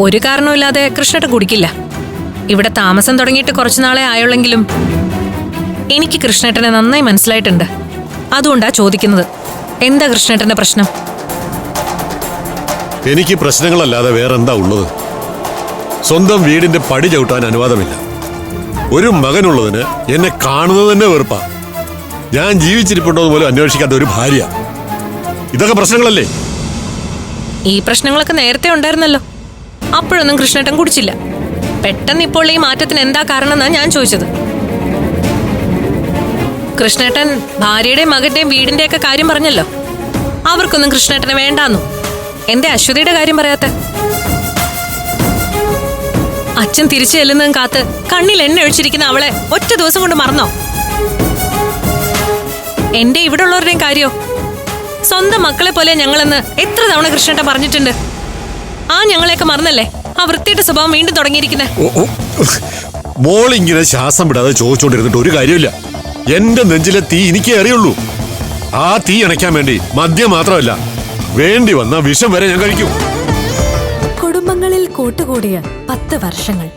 ഒരു കാരണവുമില്ലാതെ കൃഷ്ണേട്ടൻ കുടിക്കില്ല. ഇവിടെ താമസം തുടങ്ങിയിട്ട് കുറച്ചുനാളെ ആയുള്ളെങ്കിലും എനിക്ക് കൃഷ്ണേട്ടനെ നന്നായി മനസ്സിലായിട്ടുണ്ട്. അതുകൊണ്ടാ ചോദിക്കുന്നത്, എന്താ കൃഷ്ണേട്ടന്റെ പ്രശ്നം? എനിക്ക് പ്രശ്നങ്ങളല്ലാതെ വേറെന്താ ഉള്ളത്? സ്വന്തം വീടിന്റെ പടി ചവിട്ടാൻ അനുവാദമില്ല. ഒരു മകനുള്ളതിന് എന്നെ കാണുന്നത് തന്നെ വെറുപ്പാ. ഞാൻ ജീവിച്ചിരിപ്പുണ്ടോ എന്ന് പോലും അന്വേഷിക്കാത്ത ഒരു ഭാര്യ. ഇതൊക്കെ പ്രശ്നങ്ങളല്ലേ? ഈ പ്രശ്നങ്ങളൊക്കെ നേരത്തെ ഉണ്ടായിരുന്നല്ലോ. അപ്പോഴൊന്നും കൃഷ്ണേട്ടൻ കുടിച്ചില്ല. പെട്ടെന്ന് ഇപ്പോൾ ഈ മാറ്റത്തിന് എന്താ കാരണം എന്നാ ഞാൻ ചോദിച്ചത്. കൃഷ്ണേട്ടൻ ഭാര്യയുടെയും മകന്റെയും വീടിന്റെയൊക്കെ കാര്യം പറഞ്ഞല്ലോ. അവർക്കൊന്നും കൃഷ്ണേട്ടനെ വേണ്ടാന്നു. എന്റെ അശ്വതിയുടെ കാര്യം പറയാത്ത? അച്ഛൻ തിരിച്ചു ചെല്ലുന്നതും കാത്ത് കണ്ണിൽ എണ്ണ ഒഴിച്ചിരിക്കുന്ന അവളെ ഒറ്റ ദിവസം കൊണ്ട് മറന്നോ? എന്റെ ഇവിടെ ഉള്ളവരുടെയും കാര്യോ? സ്വന്തം മക്കളെ പോലെ ഞങ്ങളെന്ന് എത്ര തവണ കൃഷ്ണേട്ടൻ പറഞ്ഞിട്ടുണ്ട്. ആ ഞങ്ങളെയൊക്കെ മറന്നല്ലേ ആ വൃത്തിയുടെ സ്വഭാവം വീണ്ടും തുടങ്ങിയിരിക്കുന്നത്. മോളിങ്ങനെ ശ്വാസം വിടാതെ ചോദിച്ചോണ്ടിരുന്നിട്ട് ഒരു കാര്യമില്ല. എന്റെ നെഞ്ചിലെ തീ എനിക്കേ അറിയുള്ളൂ. ആ തീ അണയ്ക്കാൻ വേണ്ടി മദ്യം മാത്രമല്ല, വേണ്ടി വന്ന വിഷം വരെ ഞാൻ കഴിക്കും. കുടുംബങ്ങളിൽ കൂട്ടുകൂടിയ 10 വർഷങ്ങൾ.